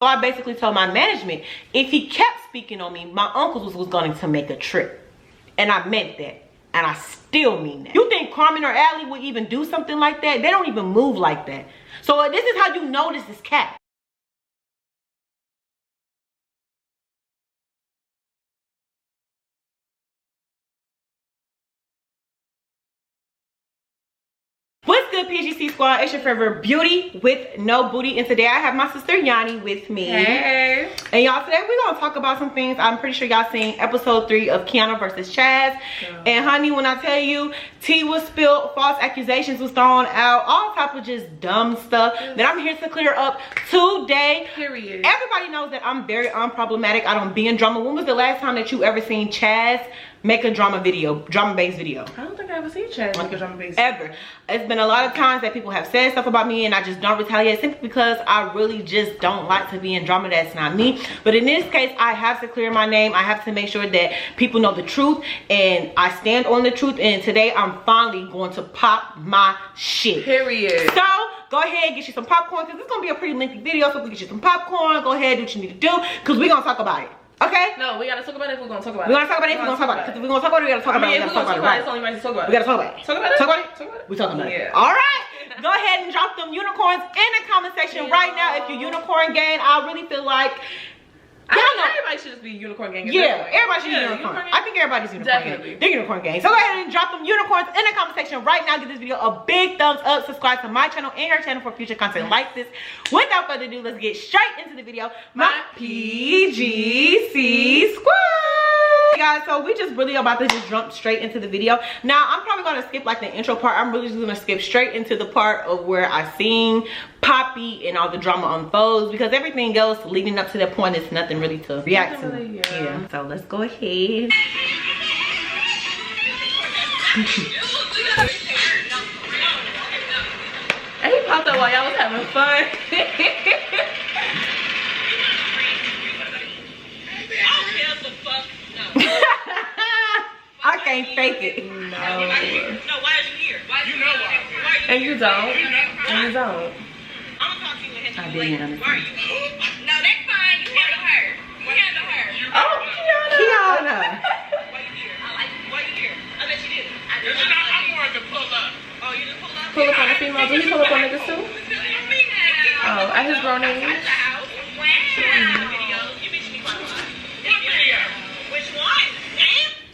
So I basically told my management, if he kept speaking on me, my uncles was going to make a trip. And I meant that. And I still mean that. You think Carmen or Allie would even do something like that? They don't even move like that. So this is how you know this is cap. What's good, PGC squad? It's your favorite beauty with no booty, and today I have my sister Yanni with me. Hey. And y'all, today we're gonna talk about some things. I'm pretty sure y'all seen episode 3 of Kiannavschaz. Yeah. And honey, when I tell you tea was spilled, false accusations was thrown out, all type of just dumb stuff that I'm here to clear up today. Period. Everybody knows that I'm very unproblematic. I don't be in drama. When was the last time that you ever seen Chaz make a drama-based video? I don't think I ever seen Chaz make a drama-based ever. It's been a lot of times that people have said stuff about me and I just don't retaliate simply because I really just don't like to be in drama. That's not me. But in this case, I have to clear my name. I have to make sure that people know the truth, and I stand on the truth. And today I'm finally going to pop my shit. Period. So go ahead, get you some popcorn, because it's gonna be a pretty lengthy video. So we get you some popcorn. Go ahead, do what you need to do, because we're gonna talk about it. Okay? No, we gotta talk about it if we're gonna talk about it. We're gonna talk about it if we're gonna talk about it. Because if we're gonna talk about it, we gotta talk about it. If we're gonna talk about it, it's only right to talk about it. We gotta talk about it. Talk about it? Talk about it? Talk about it? We talking about it. Yeah. Alright. Go ahead and drop them unicorns in the comment section right now if you're unicorn gang. I really feel like everybody should just be unicorn gang. Yeah, everybody should be unicorn. I think everybody's unicorn Definitely. gang. They're unicorn gang. So go ahead and drop them unicorns in the comment section right now. Give this video a big thumbs up. Subscribe to my channel and your channel for future content like this. Without further ado, let's get straight into the video. My PGC squad. Guys, so we just really about to just jump straight into the video. Now I'm probably gonna skip like the intro part. I'm really just gonna skip straight into the part of where I seen Poppy and all the drama unfolds, because everything else leading up to that point is nothing really to react to. Yeah, so let's go ahead. And he popped up while y'all was having fun. I can't fake it. No. No, why is you here? Why you know why? And you don't. And you don't. I'm gonna talk to you when I didn't understand. Why are you? No, that's fine. You handle her. You handle her. Oh, Kiana. Why you here? I like you. Why you here? I bet you didn't. I'm more to pull up. Oh, you didn't pull up? pull up on a female. Do he pull up on niggas too? Oh, at his grown age. Wow. You bitch me one. Which one?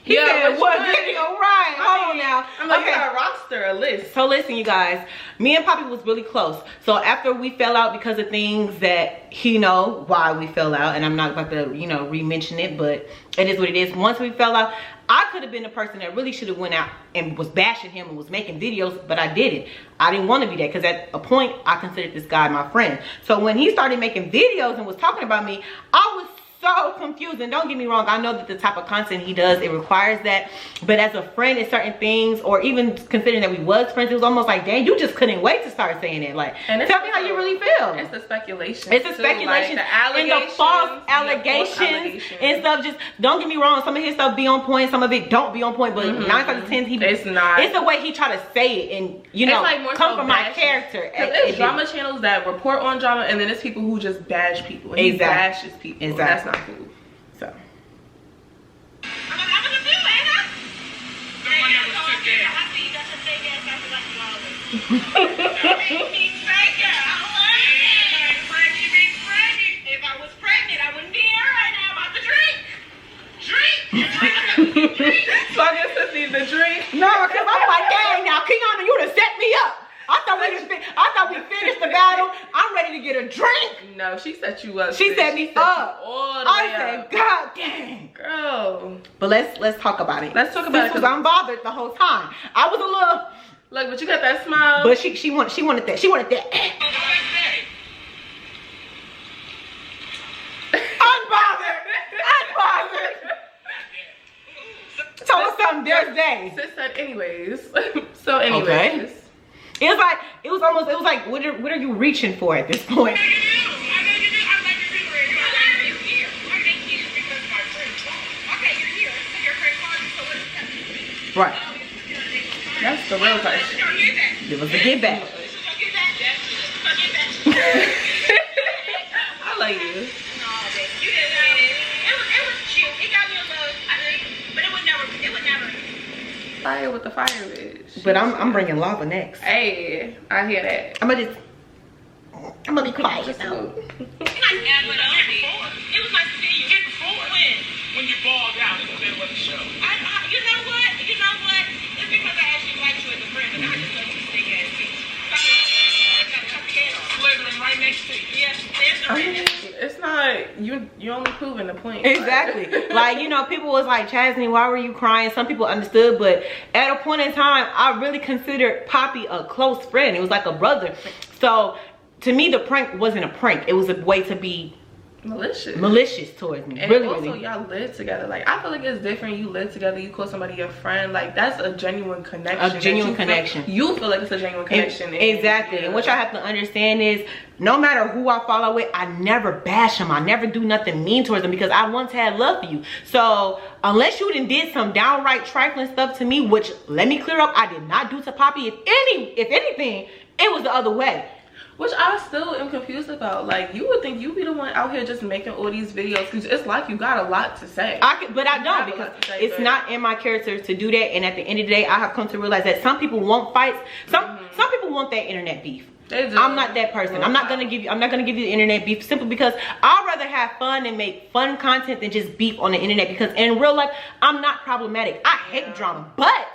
He Yeah, said, which what one? video? Right. Hold on now. I'm like, Okay. you got a roster, a list. So listen, you guys, me and Poppy was really close. So after we fell out because of things that he know why we fell out, and I'm not about to, you know, re-mention it, but it is what it is. Once we fell out, I could have been the person that really should have went out and was bashing him and was making videos, but I didn't. I didn't want to be that, because at a point I considered this guy my friend. So when he started making videos and was talking about me, I was so confused. And don't get me wrong, I know that the type of content he does, it requires that, but as a friend in certain things, or even considering that we was friends, it was almost like, dang, you just couldn't wait to start saying it. Like, tell me how you really feel. It's the speculation. It's the speculation, like and the false allegations and stuff. Just don't get me wrong, some of his stuff be on point, some of it don't be on point, but 9 times out of 10 it's not. It's the way he try to say it, and you know, like more come so from my bashing. character. There's drama channels that report on drama, and then there's people who just bash people. And he bashes people. Exactly. That's not cool. So If I was pregnant, I wouldn't be here right now about to drink. So I guess this needs a drink. no, because I'm like, dang, now Kiana, you done set me up. I thought we finished the battle. I'm ready to get a drink. No, she set you up. She set me up. All the I way said, up. God dang. Girl. But let's talk about it. Let's talk about it, because I'm bothered the whole time. I was a little, Look, but you got that smile. but she wanted that. She wanted that. Unbothered. Tell us something. There's day. Sis said anyways. So anyways. Okay. It was like what are you reaching for at this point? Right. That's the real question. Give us a get back. I play you. No, baby. You didn't win. It was cute. It got me a little, I think, but it would never. Fire with the fire, bitch. But I'm bringing lava next. Hey, I hear that. I'm gonna be quiet. It was nice to see you. Get before. When you balled out in the middle of the show. You know what? It's because I actually liked you as a friend, and I just love you stink ass bitch. Slithering right next to you. Yeah, I mean, it's not you only proving the point. Exactly. Like, you know, people was like, Chasney, why were you crying? Some people understood, but at a point in time, I really considered Poppy a close friend. It was like a brother. So to me, the prank wasn't a prank. It was a way to be malicious towards me. And also, y'all live together. Like, I feel like it's different. You live together, you call somebody your friend. Like, that's a genuine connection. You feel like it's a genuine connection. Exactly. And what y'all have to understand is, no matter who I follow with, I never bash them. I never do nothing mean towards them, because I once had love for you. So unless you did some downright trifling stuff to me, which, let me clear up, I did not do to Poppy. If anything, it was the other way. Which I still am confused about. Like, you would think you'd be the one out here just making all these videos, because it's like you got a lot to say. But I don't, because it's not in my character to do that. And at the end of the day, I have come to realize that some people want fights. Some people want that internet beef. I'm not that person. I'm not gonna give you the internet beef, simply because I'd rather have fun and make fun content than just beef on the internet, because in real life, I'm not problematic. I hate drama, but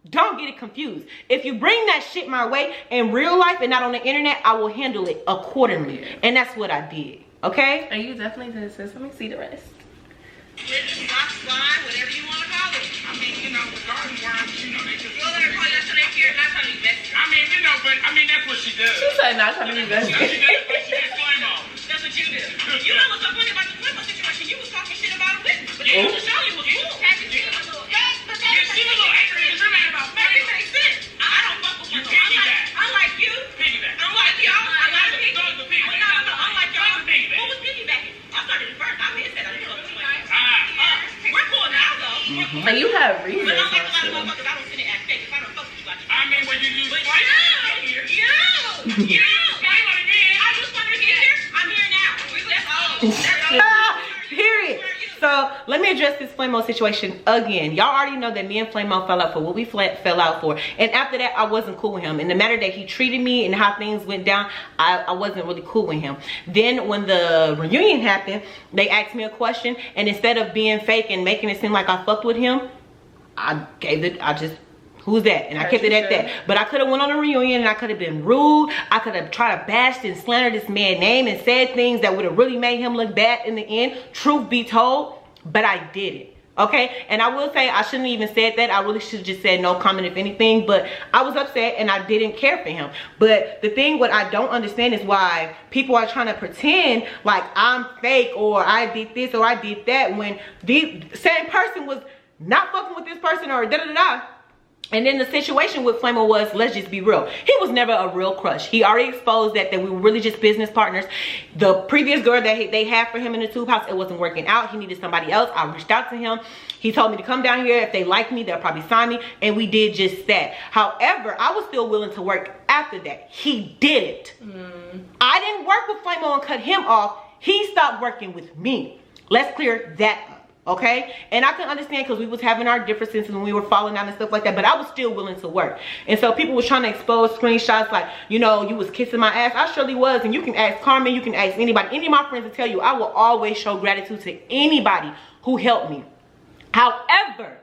don't get it confused. If you bring that shit my way in real life and not on the internet, I will handle it accordingly. And that's what I did. Okay? And you definitely did, sis. Let me see the rest. Rock, slide, whatever you want to call it. I mean, you know, the garden worms, you know, they just... Well, let her call you until they care, not trying to be best. I mean, you know, but, I mean, that's what she does. She said not trying to be best. She does it, but she gets flame on. That's what you do. You know what's so funny about the flame situation? You was talking shit about a witness. But you to show you was cool. She was a little angry because you're mad about me. That makes sense. I don't fuck with you. I like you. Piggyback. I'm like y'all. I like the piggyback. No. I'm like y'all. Who was piggybacking? I started it first. I did say that. We're cool now, though. And you have reasons. But I'm like a lot of motherfuckers. I don't sit and act fake. If I don't fuck with you, I mean, when you use flight, you. I just wanted to get here. I'm here now. That's all. Period. So let me address this Flamo situation again. Y'all already know that me and Flamo fell out for what we fell out for. And after that, I wasn't cool with him. And the matter that he treated me and how things went down, I wasn't really cool with him. Then when the reunion happened, they asked me a question. And instead of being fake and making it seem like I fucked with him, who's that? And I kept it at that. But I could have went on a reunion and I could have been rude. I could have tried to bash and slander this man's name and said things that would have really made him look bad in the end. Truth be told, but I didn't. Okay? And I will say I shouldn't have even said that. I really should have just said no comment if anything. But I was upset and I didn't care for him. But the thing what I don't understand is why people are trying to pretend like I'm fake or I did this or I did that, when the same person was not fucking with this person or da-da-da-da. And then the situation with Flamo was, let's just be real, he was never a real crush. He already exposed that we were really just business partners. The previous girl that they had for him in the tube house, it wasn't working out. He needed somebody else. I reached out to him. He told me to come down here. If they like me, they'll probably sign me. And we did just that. However, I was still willing to work after that. He didn't. I didn't work with Flamo and cut him off. He stopped working with me. Let's clear that up. Okay, and I can understand because we was having our differences when we were falling out and stuff like that, but I was still willing to work. And so people was trying to expose screenshots like, you know, you was kissing my ass. I surely was. And you can ask Carmen, you can ask anybody, any of my friends to tell you, I will always show gratitude to anybody who helped me. However,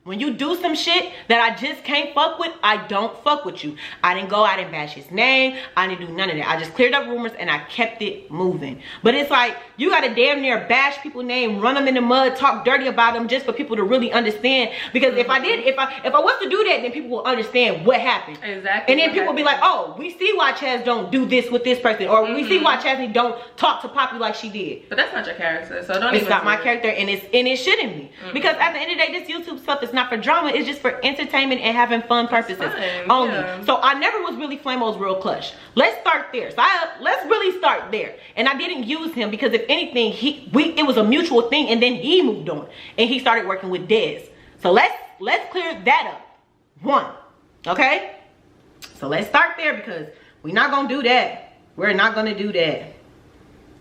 when you do some shit that I just can't fuck with, I don't fuck with you. I didn't bash his name. I didn't do none of that. I just cleared up rumors and I kept it moving. But it's like, you gotta damn near bash people's name, run them in the mud, talk dirty about them just for people to really understand. Because if I was to do that, then people will understand what happened. Exactly. And then people will be like, oh, we see why Chaz don't do this with this person. Or we see why Chaz don't talk to Poppy like she did. But that's not your character, so don't. It's not my character, and it shouldn't be. Because at the end of the day, this YouTube stuff is not for drama. It's just for entertainment and having fun purposes only. Yeah. So I never was really Flamo's real crush. Let's start there. So let's really start there. And I didn't use him because if anything, it was a mutual thing, and then he moved on and he started working with Dez. So let's clear that up. One. Okay? So let's start there because we're not gonna do that. We're not gonna do that.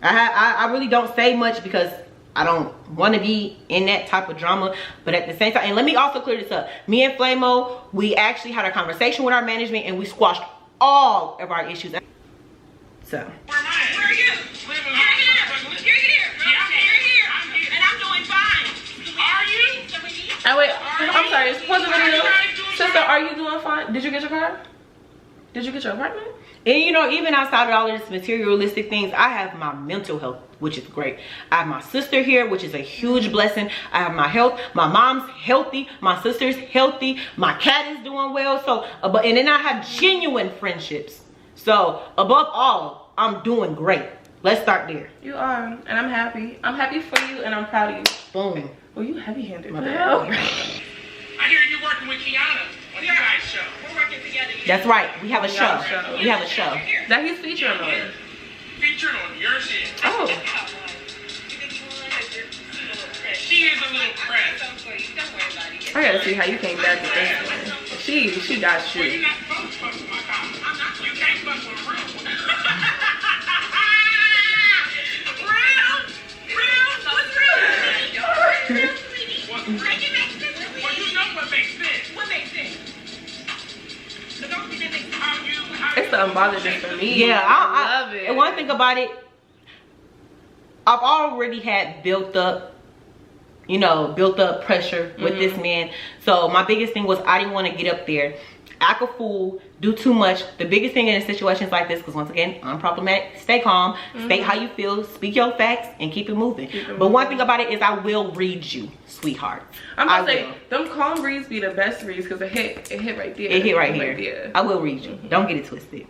I really don't say much because I don't want to be in that type of drama, but at the same time, and let me also clear this up. Me and Flamo, we actually had a conversation with our management and we squashed all of our issues. So. Where am I? Where are you? You're here. And I'm doing fine. Are you? Oh wait, I'm sorry. Pause the video. Sister, are you doing fine? Did you get your car? Did you get your apartment? And you know, even outside of all of this materialistic things, I have my mental health, which is great. I have my sister here, which is a huge blessing. I have my health. My mom's healthy. My sister's healthy. My cat is doing well. So, and then I have genuine friendships. So, above all, I'm doing great. Let's start there. You are, and I'm happy. I'm happy for you, and I'm proud of you. Boom. Well, you heavy-handed. My bad. I hear you're working with Kiana on you guys' show. We're working together. That's right. We have a show. We have a show. That he's featuring on. Featured on your shit. Oh. She is a little press. I gotta see how you came back with this one. She got Well, you're you. not supposed to fuck with my car. I'm not. You can't fuck with a real one. Real? What's real? Well, you know what makes sense. What makes sense? It's the unbotheredness for me. Yeah, I love it. And one thing about it, I've already had built up pressure with this man. So my biggest thing was I didn't want to get up there, act a fool, do too much. The biggest thing in situations like this, because once again, I'm problematic, stay calm, state how you feel, speak your facts, and keep it moving. But one thing about it is I will read you, sweetheart. I'm gonna say, them calm reads be the best reads because it hit right there. It hit right here. I will read you. Don't get it twisted.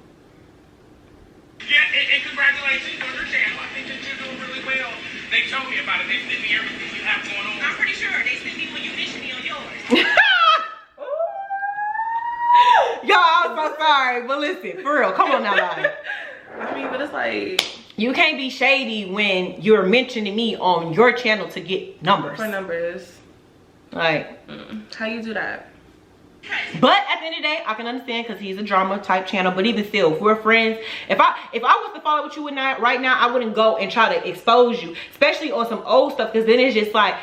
Yeah, and congratulations on your channel. I think that you're doing really well. They told me about it. They sent me everything you have going on. I'm pretty sure they sent me when you mentioned me on yours. Y'all, I'm so sorry, but listen, for real, come on now, Lottie. I mean, but it's like, you can't be shady when you're mentioning me on your channel to get numbers. for numbers. Like, How you do that? but at the end of the day, I can understand because he's a drama type channel. But even still, if we're friends, if I was to follow with you right now, I wouldn't go and try to expose you, especially on some old stuff, because then it's just like,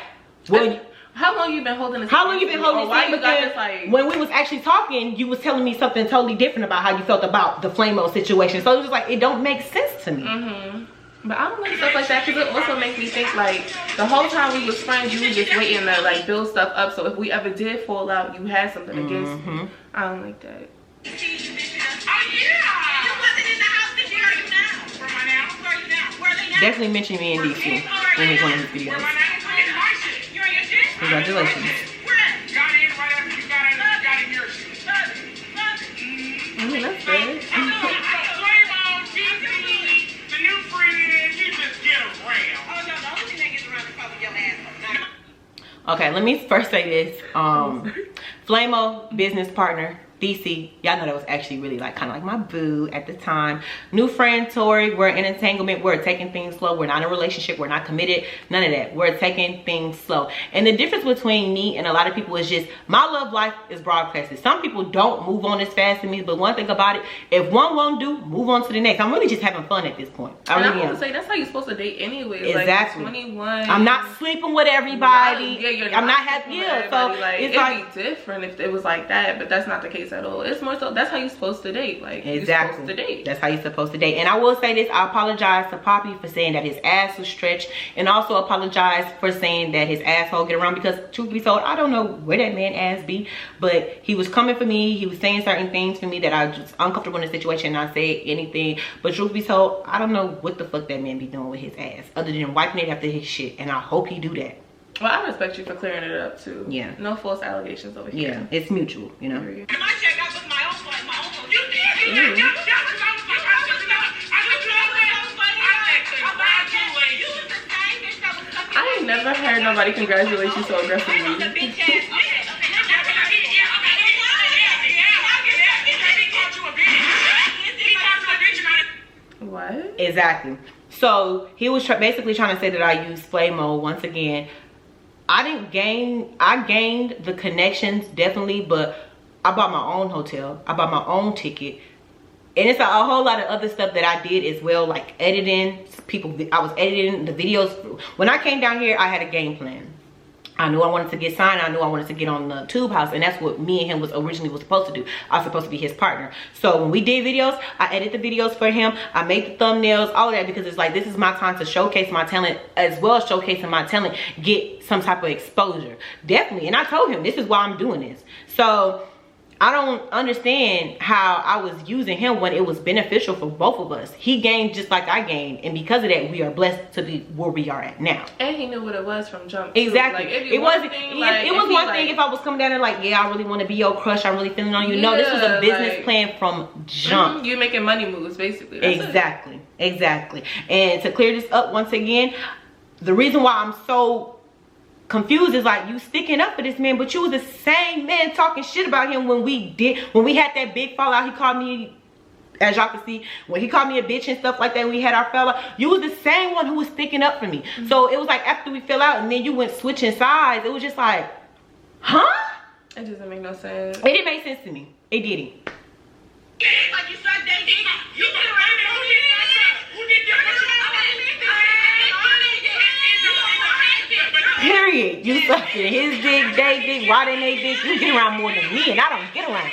well. How long you been holding this? How long you been holding this? Because like, when we was actually talking, you was telling me something totally different about how you felt about the Flamo situation. So it was just like, it don't make sense to me. But I don't like stuff like that because it also makes me think like the whole time we was friends, you was just waiting to like build stuff up. So if we ever did fall out, you had something against me. I don't like that. Oh, yeah. You wasn't in the house. Where are you now? Where am I now? Where are you now? Where are they now? Definitely mention me in DC when he's one of his videos. Where am I now? In my shit. You're in your shit? Congratulations. Where at? Got in right after you got in your shit. I mean, that's good. The new friend, you just get around. Oh, no, the only thing that gets around is probably your asshole. Okay, let me first say this. Flamo, business partner, DC. Y'all know that was actually really like kind of like my boo at the time. New friend Tori, we're in entanglement, we're taking things slow, we're not in a relationship, we're not committed, none of that. We're taking things slow. And the difference between me and a lot of people is just my love life is broadcasted. Some people don't move on as fast as me, but one thing about it, if one won't do, move on to the next. I'm really just having fun at this point. I really am. Say that's how you're supposed to date anyway. Exactly. Like 21. I'm not sleeping with everybody. Yeah, you're I'm not not happy. Yeah, so like it's like be different if it was like that, but that's not the case at all. It's more so that's how you're supposed to date. Like exactly. You're supposed to date. That's how you're supposed to date. And I will say this, I apologize to Poppy for saying that his ass was stretched, and also apologize for saying that his asshole get around, because truth be told, I don't know where that man ass be, but he was coming for me. He was saying certain things for me that I was just uncomfortable in the situation, and I said anything. But truth be told, I don't know what the fuck that man be doing with his ass other than wiping it after his shit, and I hope he do that. Well, I respect you for clearing it up too. Yeah. No false allegations over here. Yeah, it's mutual, you know. My check, I was my own fault. You did. I ain't never heard nobody congratulate you so aggressively. What? Exactly. So he was basically trying to say that I used Flamo once again. I gained the connections definitely, but I bought my own hotel. I bought my own ticket. And it's a whole lot of other stuff that I did as well, like editing. I was editing the videos. When I came down here, I had a game plan. I knew I wanted to get signed. I knew I wanted to get on the Tube House, and that's what me and him was originally supposed to do. I was supposed to be his partner. So when we did videos, I edited the videos for him. I made the thumbnails, all of that, because it's like, this is my time to showcase my talent, as well as showcasing my talent, get some type of exposure. Definitely. And I told him, this is why I'm doing this. So I don't understand how I was using him when it was beneficial for both of us. He gained just like I gained, and because of that, we are blessed to be where we are at now. And he knew what it was from jump. Too. Exactly. Like, it was one thing if I was coming down there like, yeah, I really want to be your crush. I'm really feeling on you. No, this was a business plan from jump. You're making money moves, basically. That's exactly. Exactly. And to clear this up once again, the reason why I'm so confused is like, you sticking up for this man, but you was the same man talking shit about him when we had that big fallout. He called me, as y'all can see, when he called me a bitch and stuff like that, we had our fallout. You was the same one who was sticking up for me. So it was like, after we fell out and then you went switching sides, it was just like, huh? It doesn't make no sense. It didn't make sense to me. It didn't. Like you said, you been around me. Who did that? Period. You sucking his dick, they dick, why they dick. You get around more than me, and I don't get around.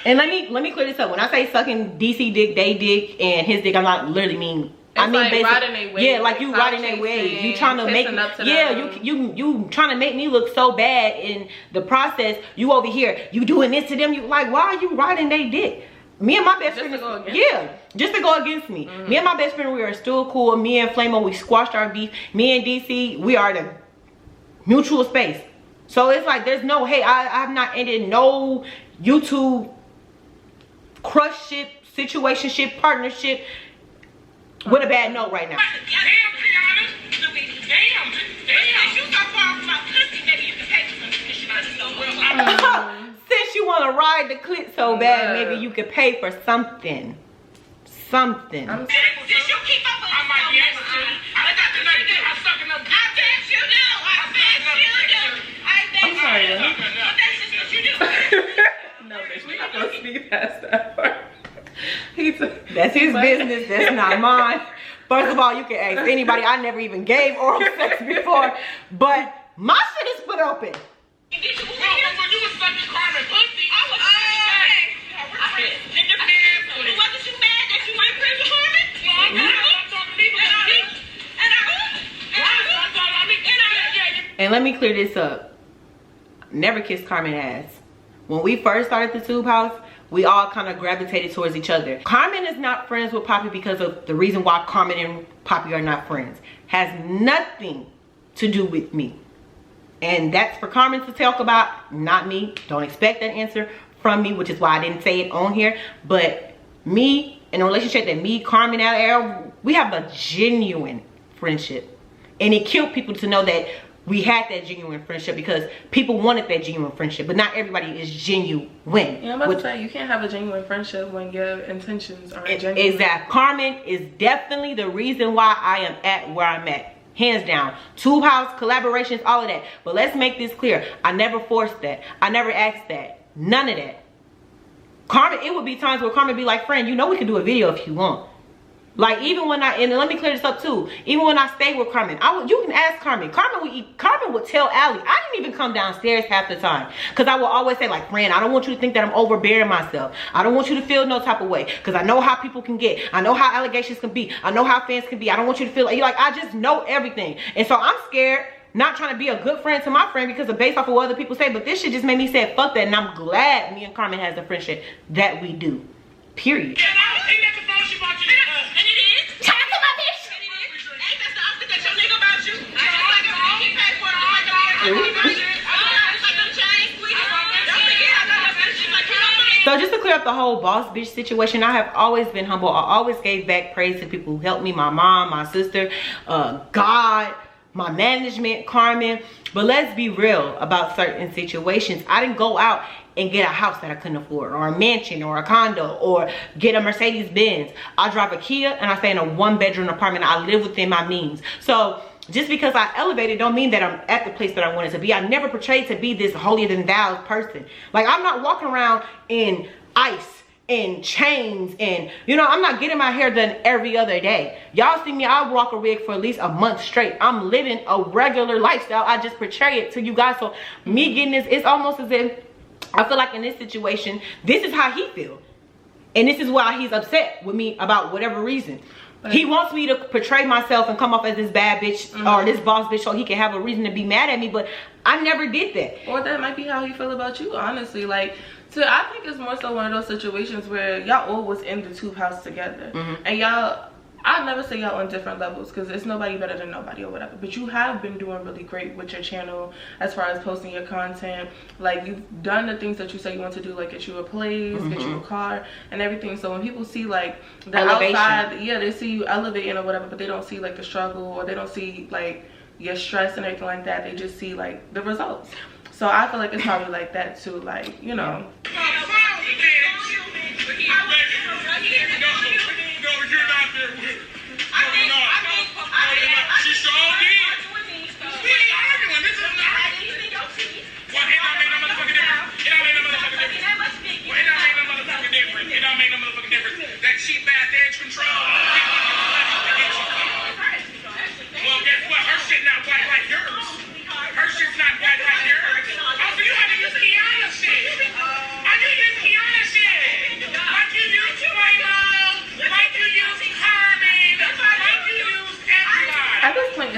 And let me clear this up. When I say sucking DC dick, they dick, and his dick, I'm not literally mean. I mean, like riding their wave. Yeah, like you riding their wave. You trying to make, you trying to make me look so bad in the process. You over here, you doing this to them. You like, why are you riding their dick? Me and my best friend, just to go against me. Me and my best friend, we are still cool. Me and Flamo, we squashed our beef. Me and DC, we are the mutual space. So it's like, there's no, hey, I've not ended no YouTube crush ship, situation ship, partnership with a bad note right now. Damn, you so far from my pussy, maybe you can pay for some shit. I just don't know. Since you want to ride the clit so bad, maybe you could pay for something. Something. Did you keep up with I might be able to. I got the name. I'm sucking up. I bet you do. I bet you do. I'm sorry. But that's just what you do. No, bitch, we're not going to speak past that part. That's his business. That's not mine. First of all, you can ask anybody. I never even gave oral sex before. But my shit is put open. Did you was sucking Carmen pussy? I was wasn't you mad that you went friends with Carmen? And let me clear this up. Never kissed Carmen ass. When we first started the Tube House, we all kind of gravitated towards each other. Carmen is not friends with Poppy because of the reason why Carmen and Poppy are not friends. Has nothing to do with me. And that's for Carmen to talk about, not me. Don't expect that answer from me, which is why I didn't say it on here. But me, in a relationship that me, Carmen, we have a genuine friendship. And it killed people to know that we had that genuine friendship, because people wanted that genuine friendship, but not everybody is genuine. Yeah, I'm about to say, you can't have a genuine friendship when your intentions aren't genuine. Exactly. Carmen is definitely the reason why I am at where I'm at. Hands down. Tube House, collaborations, all of that. But let's make this clear. I never forced that. I never asked that. None of that. Carmen, it would be times where Carmen would be like, friend, you know we can do a video if you want. Like, even when and let me clear this up too. Even when I stayed with Carmen, you can ask Carmen. Carmen would tell Allie, I didn't even come downstairs half the time. Because I will always say, like, friend, I don't want you to think that I'm overbearing myself. I don't want you to feel no type of way. Because I know how people can get. I know how allegations can be. I know how fans can be. I don't want you to feel like, I just know everything. And so I'm scared, not trying to be a good friend to my friend because of based off of what other people say. But this shit just made me say, fuck that. And I'm glad me and Carmen has the friendship that we do. Period. Yeah, ain't that the phone she bought you? And it is. Talk to my bitch. And it is. Ain't that the outfit that your nigga about you? I just like he paid for it. So just to clear up the whole boss bitch situation, I have always been humble. I always gave back praise to people who helped me. My mom, my sister, God, my management, Carmen. But let's be real about certain situations. I didn't go out and get a house that I couldn't afford, or a mansion, or a condo, or get a Mercedes Benz. I drive a Kia and I stay in a 1-bedroom apartment. I live within my means. So just because I elevated don't mean that I'm at the place that I wanted to be. I never portrayed to be this holier than thou person. Like, I'm not walking around in ice and chains, and you know, I'm not getting my hair done every other day. Y'all see me, I'll rock a wig for at least a month straight. I'm living a regular lifestyle. I just portray it to you guys. So me getting this, it's almost as if I feel like in this situation, this is how he feels, and this is why he's upset with me about whatever reason. He wants me to portray myself and come off as this bad bitch or this boss bitch so he can have a reason to be mad at me, but I never did that. Or that might be how he feel about you, honestly. Like, I think it's more so one of those situations where y'all all was in the tube house together. And y'all, I'll never say y'all on different levels because it's nobody better than nobody or whatever. But you have been doing really great with your channel as far as posting your content. Like, you've done the things that you say you want to do, like get you a place, get you a car, and everything. So when people see like the elevation outside, yeah, they see you elevating or whatever, but they don't see like the struggle, or they don't see like your stress and everything like that. They just see like the results. So I feel like it's probably like that too, like, you know.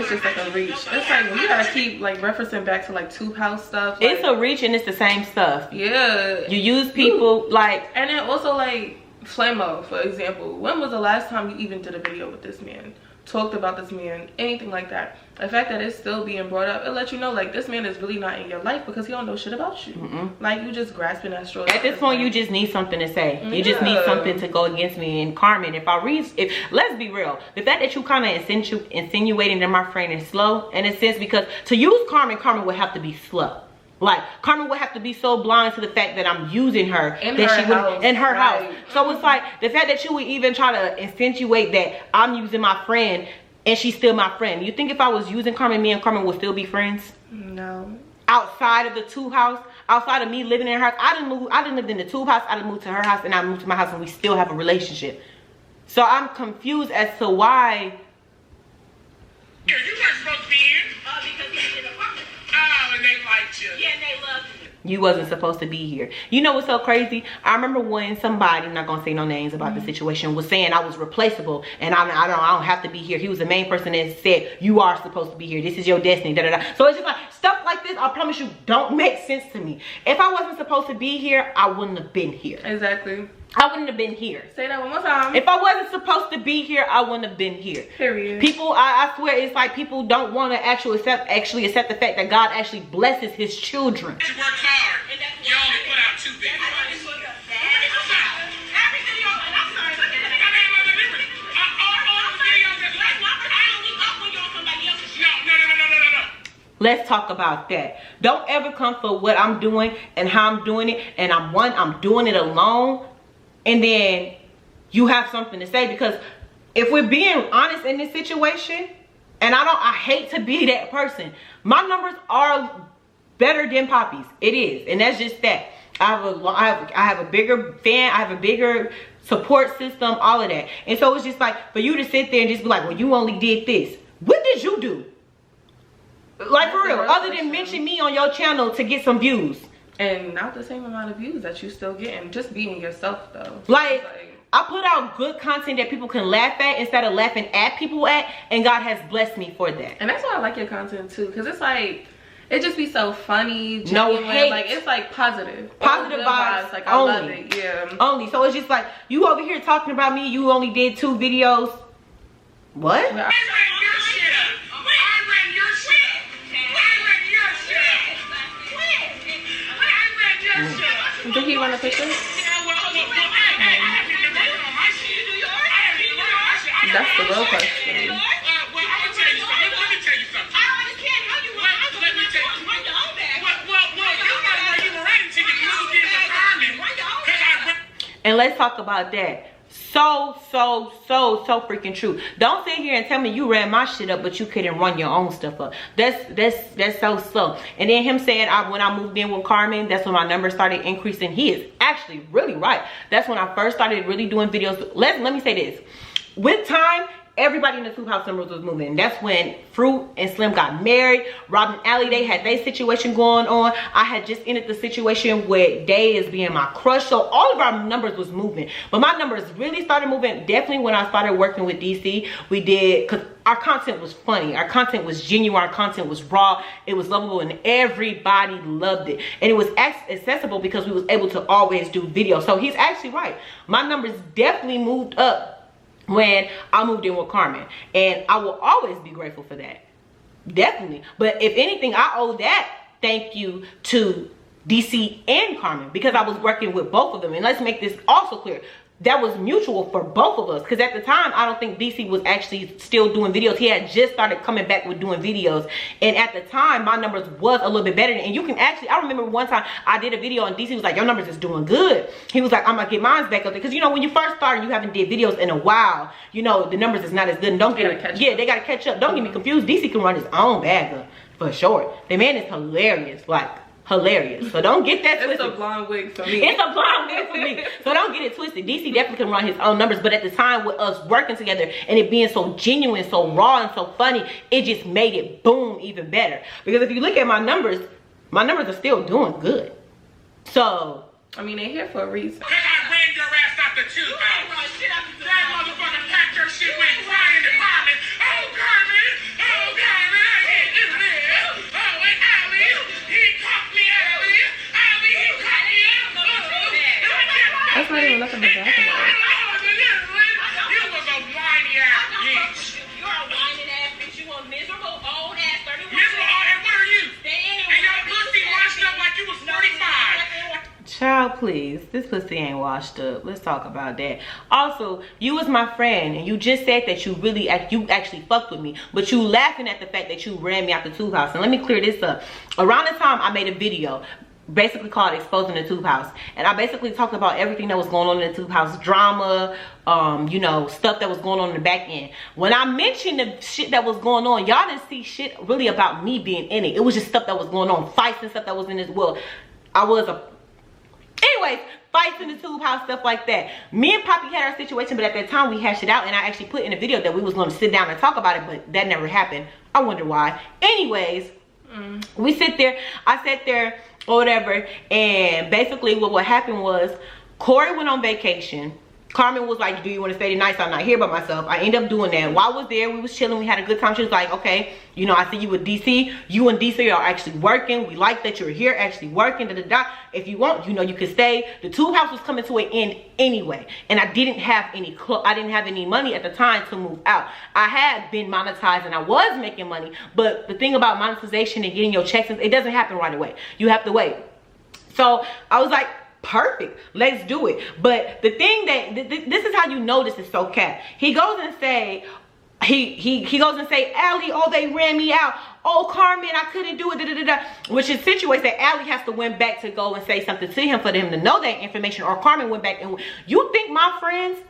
It's just like a reach. It's like we gotta keep like referencing back to like tube house stuff. Like, it's a reach and it's the same stuff. Yeah. You use people like, and then also like Flamo, for example. When was the last time you even did a video with this man? Talked about this man, anything like that? The fact that it's still being brought up, it lets you know like this man is really not in your life because he don't know shit about you. Like, you just grasping at straws. At this point, you just need something to say. You just need something to go against me. And Carmen, if let's be real, the fact that you kind of insinuating that my friend is slow in a sense, because to use Carmen would have to be slow. Like, Carmen would have to be so blind to the fact that I'm using her in her house. So it's like the fact that you would even try to insinuate that I'm using my friend and she's still my friend. You think if I was using Carmen, me and Carmen would still be friends? No. Outside of the tube house, outside of me living in her house, I didn't live in the tube house. I didn't move to her house, and I moved to my house, and we still have a relationship. So I'm confused as to why. You weren't supposed to be here. Because you did a apartment. Oh, and they liked you. Yeah, and they loved you. You wasn't supposed to be here. You know what's so crazy? I remember when somebody, I'm not gonna say no names about the situation, was saying I was replaceable and I don't have to be here. He was the main person that said you are supposed to be here. This is your destiny. Da, da, da. So it's just like stuff like this. I promise you, don't make sense to me. If I wasn't supposed to be here, I wouldn't have been here. Exactly. I wouldn't have been here. Say that one more time. If I wasn't supposed to be here, I wouldn't have been here. Period. People, I swear, it's like people don't want to actually accept the fact that God actually blesses his children. You worked hard. You only put out 2 videos. Let's talk about that. Don't ever come for what I'm doing and how I'm doing it, and I'm doing it alone, and then you have something to say. Because if we're being honest in this situation, and I hate to be that person, my numbers are better than Poppy's. It is, and that's just that. I have a bigger fan, I have a bigger support system, all of that. And so it's just like for you to sit there and just be like, well, you only did this. What did you do? Like, for real, other than mention me on your channel to get some views. And not the same amount of views that you still getting. Just being yourself, though. Like, I put out good content that people can laugh at instead of laughing at people at. And God has blessed me for that. And that's why I like your content, too. Because it's like, it just be so funny, genuine. No hate. Like, it's like positive. Positive vibes. Like, I love it. Yeah. Only. So it's just like, you over here talking about me. You only did 2 videos. What? Well, did he run a picture? That's the real question. Well, and let's talk about that. so freaking true. Don't sit here and tell me you ran my shit up but you couldn't run your own stuff up. That's so slow. And then him saying when I moved in with Carmen, that's when my numbers started increasing. He is actually really right. That's when I first started really doing videos. Let me say this, with time everybody in the 2 house numbers was moving. That's when Fruit and Slim got married. Rob and Allie, they had their situation going on. I had just ended the situation with Day as being my crush. So all of our numbers was moving. But my numbers really started moving definitely when I started working with DC. We did, because our content was funny. Our content was genuine. Our content was raw. It was lovable and everybody loved it. And it was accessible because we was able to always do videos. So he's actually right. My numbers definitely moved up when I moved in with Carmen, and I will always be grateful for that, definitely. But if anything, I owe that thank you to DC and Carmen, because I was working with both of them. And let's make this also clear, that was mutual for both of us, because at the time I don't think DC was actually still doing videos. He had just started coming back with doing videos, and at the time my numbers was a little bit better. And you can actually, I remember one time I did a video and DC was like, your numbers is doing good. He was like, I'm gonna get mine back up there, because you know when you first start and you haven't did videos in a while, you know the numbers is not as good. And don't get they gotta catch up. Don't get me confused, DC can run his own bag up for sure. The man is hilarious, like hilarious. So don't get that twisted. It's a blonde wig for me. It's a blonde wig for me. So don't get it twisted. DC definitely can run his own numbers, but at the time with us working together and it being so genuine, so raw, and so funny, it just made it boom even better. Because if you look at my numbers are still doing good. So I mean, they're here for a reason. Because I ran your ass out the 2 house. That motherfucker packed your shit, went crying to Carmen. Oh, Carmen. Oh, Carmen. I hit you there. Oh, and Allie. He caught me, Allie. Allie, he caught me. That's not even nothing to back about. You was a whiny ass bitch. You're a whining ass bitch. You a miserable old ass 31. Miserable, and what are you? And your pussy washed up like you was 45. child, please, this pussy ain't washed up. Let's talk about that. Also, you was my friend and you just said that you really actually fucked with me, but you laughing at the fact that you ran me out the 2 house. And let me clear this up. Around the time I made a video basically called Exposing the 2 house, and I basically talked about everything that was going on in the 2 house, drama, you know, stuff that was going on in the back end. When I mentioned the shit that was going on, y'all didn't see shit really about me being in it. It was just stuff that was going on, fights and stuff that was in this world. Anyways, fights in the 2 house, stuff like that. Me and Poppy had our situation, but at that time we hashed it out, and I actually put in a video that we was going to sit down and talk about it, but that never happened. I wonder why. Anyways, we sit there, I sat there or whatever, and basically what happened was Corey went on vacation. Carmen was like, do you want to stay the night so I'm not here by myself? I ended up doing that. While I was there, we was chilling, we had a good time. She was like, okay, you know, I see you with DC. You and DC are actually working. We like that you're here actually working. If you want, you know, you can stay. The 2 house was coming to an end anyway, and I didn't have any money at the time to move out. I had been monetized and I was making money, but the thing about monetization and getting your checks is it doesn't happen right away. You have to wait. So I was like, perfect, let's do it. But the thing that this is how you know this is so cap. He goes and say, he goes and say, Allie, oh, they ran me out. Oh, Carmen, I couldn't do it. Which is situates that Allie has to went back to go and say something to him for them to know that information, or Carmen went back. And you think my friends,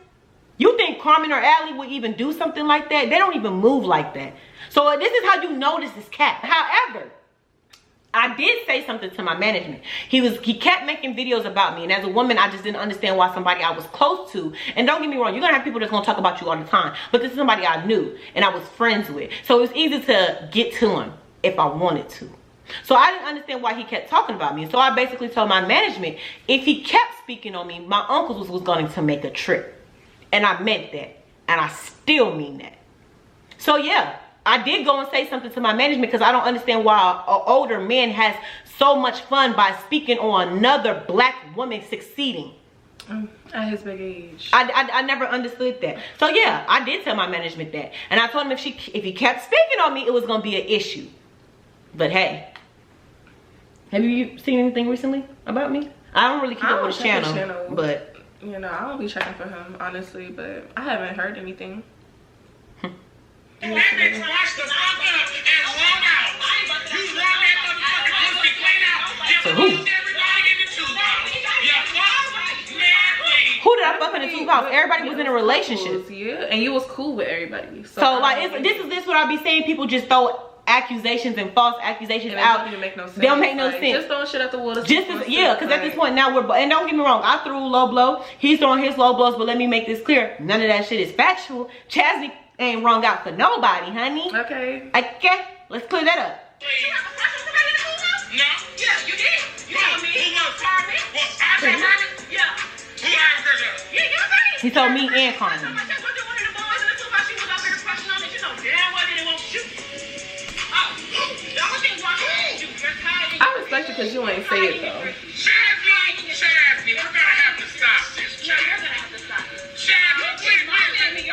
you think Carmen or Allie would even do something like that? They don't even move like that. So this is how you know this is cap. However, I did say something to my management. He kept making videos about me, and as a woman, I just didn't understand why somebody I was close to, and don't get me wrong, you're gonna have people that's gonna talk about you all the time, but this is somebody I knew and I was friends with, so it was easy to get to him if I wanted to. So I didn't understand why he kept talking about me. So I basically told my management, if he kept speaking on me, my uncles was going to make a trip, and I meant that, and I still mean that. So yeah, I did go and say something to my management, because I don't understand why an older man has so much fun by speaking on another black woman succeeding. At his big age. I never understood that. So yeah, I did tell my management that. And I told him if he kept speaking on me, it was going to be an issue. But hey, have you seen anything recently about me? I don't really keep up with his channel, but you know, I won't be checking for him, honestly, but I haven't heard anything. That bitch washed the fuck up and wrung out. You wrung that motherfucking pussy clean out. You fucked everybody in the 2 house. You fucked, man, please. Who did I fuck in the tube house? Everybody was in a relationship. Yeah, and you was cool with everybody. So like, this what I be saying. People just throw accusations and false accusations out. They don't make no sense. They don't make no sense. Just throwing shit at the wall. Yeah, because at this point now and don't get me wrong, I threw a low blow. He's throwing his low blows, but let me make this clear. None of that shit is factual. Chaz ain't wrong out for nobody, honey. Okay. Okay, let's clear that up. No. Yeah, you did. You told me. Who was? Carmen. What? I said Carmen? Yeah. Who hired her? Yeah, you right. He told me and Carmen. One of the boys in the two house, she was over there crushing on it. You know damn well they didn't want to shoot. Oh, the only thing wrong with you, you're tired. I respect you because you ain't say it though. Chaz, we're gonna have to stop this. Yeah, you're gonna have to stop it. Chaz, wait. But my thing is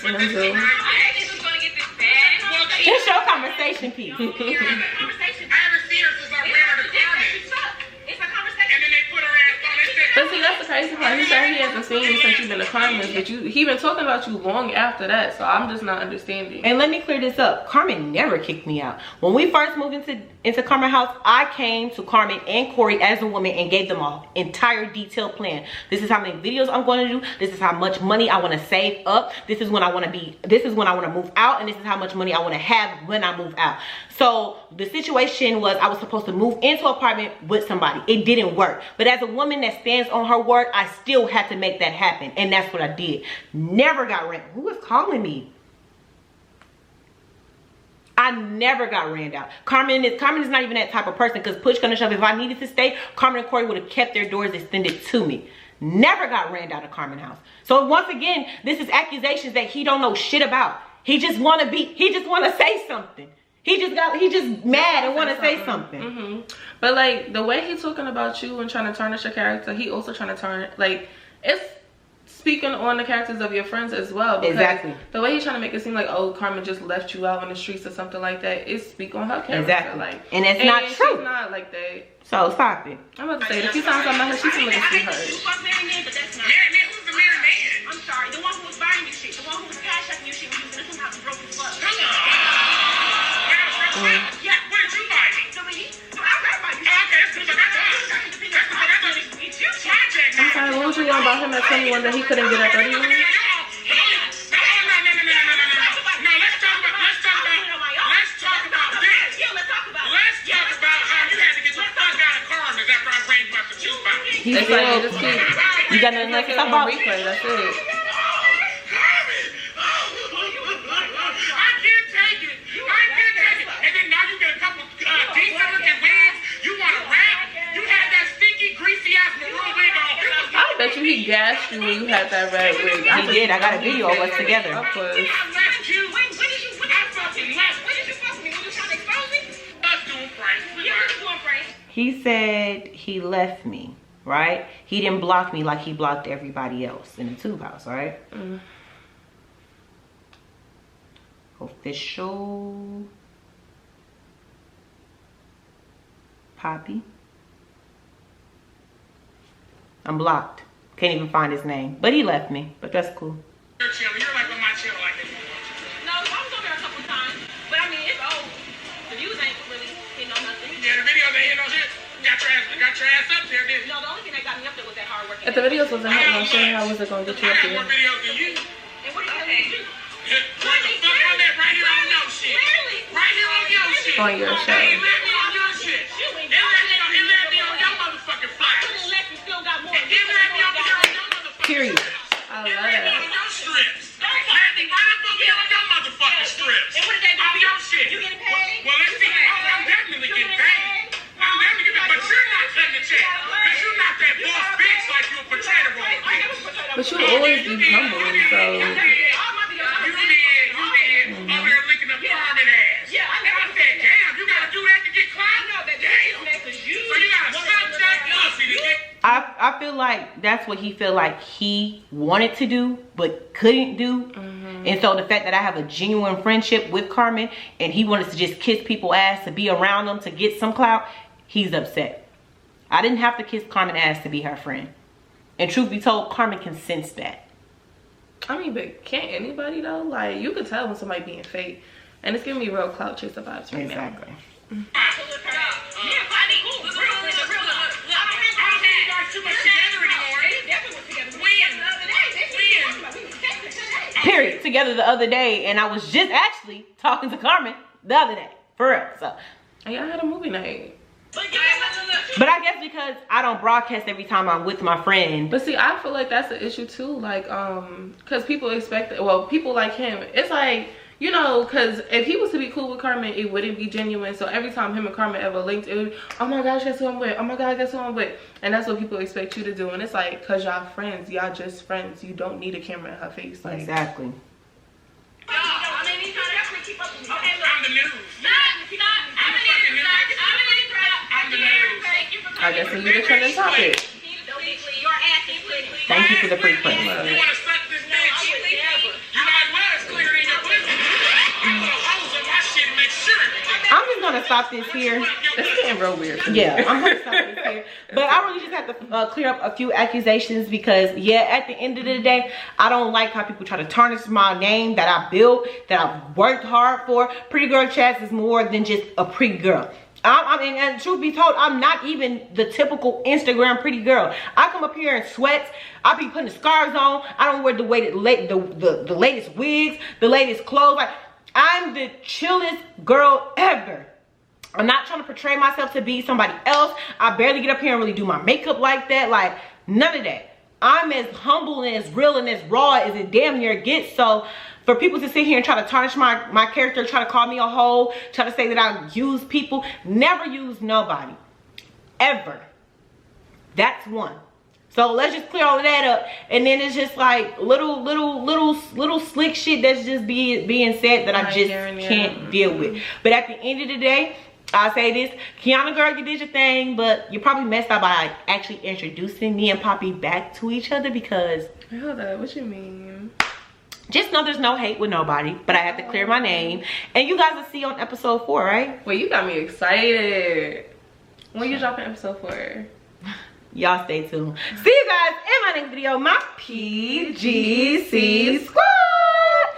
with this thing, I think this is gonna get this bad. It's your conversation piece. I haven't seen her since I ran her to Carmen. It's a conversation. And then they put her ass on. They said, But see, that's the crazy part. He said he hasn't seen you since you've been to Carmen's, but he been talking about you long after that. So I'm just not understanding. And let me clear this up. Carmen never kicked me out. When we first moved into Carmen's house, I came to Carmen and Corey as a woman and gave them an entire detailed plan. This is how many videos I'm going to do. This is how much money I want to save up. This is when I want to be. This is when I want to move out, and this is how much money I want to have when I move out. So the situation was I was supposed to move into an apartment with somebody. It didn't work. But as a woman that stands on her word, I still had to make that happen, and that's what I did. Never got ran. Who is calling me? I never got ran out. Carmen is not even that type of person, because push gonna shove, if I needed to stay, Carmen and Corey would have kept their doors extended to me. Never got ran out of Carmen's house. So once again, this is accusations that he don't know shit about. He just wanna say something. He just mad and wanna say something. But like the way he's talking about you and trying to tarnish your character, he also trying to turn like it's speaking on the characters of your friends as well. Exactly. The way he's trying to make it seem like, oh, Carmen just left you out on the streets or something like that, is speak on her character. Exactly. Like, and it's not true. She's not like that. So stop it. I'm about to say it. A few times I met her, she seemed like a sweetheart. You fuck Mary Man, but that's not. Mary Man, who's the Mary Man? I'm sorry, the one who was buying you shit, the one who was cash checking you shit when you was in the two house and broke his blood. Yeah, what did you buy me? So when I read about you. Okay, that's because I got time. It's your project. I'm sorry, what was you on about him at 21 that he couldn't get at 31? No, let's talk about this. Yeah, let's talk about it. Let's talk about how you had to get the fuck out of Carmen's after I ran you out the juice box. He It's like, still, just keep, you got nothing else to talk about? replay, that's it. And then now you get a couple decent looking wigs. You want to rap? You had that stinky, greasy ass maroon wig on. I bet you he gassed you when you had that red wig. He did. I got a video of us together. Of course. I left you. When did you fuck me? When you trying to expose me? Us doing pranks. Yeah, we're doing pranks. He said he left me, right? He didn't block me like he blocked everybody else in the tube house, right? Official Poppy. I'm blocked. Can't even find his name. But he left me. But that's cool. You're like on my channel like this. No, I was over there a couple times, but I mean, it's old. The views ain't really hitting on nothing. Yeah, the videos ain't hitting on shit. Got your ass up there, didn't you? No, the only thing that got me up there was that hard work. If the videos wasn't hitting on shit, how was it gonna get you I up got there? more videos than you. And what are you doing? What the fuck on that right here on your shit? Right here on your shit. On your show. It let me on your shit. It let me on your motherfucking flash. Couldn't let you still got more. It let me on your motherfucking Period. I love It let me that. on your strips. Let me right up on your motherfucking strips. And what did that do? On your shit. You getting paid? Well, let's see. Oh, I'm definitely getting paid. I'm definitely getting paid. But you're not cutting the check. Because you're not that boss bitch like you a potato roll bitch. But you always be humble, so. You did. Over there licking up Carmen ass. Yeah, I And I said, damn, you gotta do that to get clout? Damn. So you gotta suck that pussy to get. I feel like that's what he feel like he wanted to do but couldn't do. And so the fact that I have a genuine friendship with Carmen and he wanted to just kiss people's ass to be around them to get some clout, he's upset. I didn't have to kiss Carmen ass to be her friend. And truth be told, Carmen can sense that. I mean, but can't anybody though? Like, you could tell when somebody being fake. And it's giving me real clout chaser vibes right now. Exactly. Too much together anymore. period, together the other day, and I was just actually talking to Carmen the other day, for real. So, and y'all had a movie night. but I guess because I don't broadcast every time I'm with my friend. But see, I feel like that's an issue too. Like, cause people expect, well, people like him. It's like, you know, cause if he was to be cool with Carmen, it wouldn't be genuine. So every time him and Carmen ever linked, it would be, oh my gosh, guess who I'm with? Oh my god, guess who I'm with? And that's what people expect you to do. And it's like, cause y'all friends, y'all just friends. You don't need a camera in her face. Like, exactly. I mean, he's trying to definitely keep up with me. Okay, look. I'm the news. I'm the news. Thank you for I guess we need a trending topic. Your ass is pretty. Thank you for the free print. You want to suck this bitch? You might as well clear in your pussy. I put a hose on my shit and make sure. I'm just gonna stop this here. It's getting real weird. Yeah, I'm gonna stop this here. But I really just have to clear up a few accusations because, yeah, at the end of the day, I don't like how people try to tarnish my name that I built, that I've worked hard for. Pretty Girl Chaz is more than just a pretty girl. I mean, and truth be told, I'm not even the typical Instagram pretty girl. I come up here in sweats. I be putting the scarves on. I don't wear the latest wigs, the latest clothes. Like, I'm the chillest girl ever. I'm not trying to portray myself to be somebody else. I barely get up here and really do my makeup like that. Like, none of that. I'm as humble and as real and as raw as it damn near gets. So for people to sit here and try to tarnish my character, try to call me a hoe, try to say that I use people, never use nobody. Ever. That's one. So let's just clear all of that up. And then it's just like little slick shit that's just being said that I just can't deal with. But at the end of the day, I'll say this, Kiana girl, you did your thing, but you probably messed up by actually introducing me and Poppy back to each other because... Hold up, what you mean? Just know there's no hate with nobody, but I have to clear my name. And you guys will see on episode 4, right? Well, you got me excited. When you dropping episode 4? Y'all stay tuned. See you guys in my next video, my PGC squad.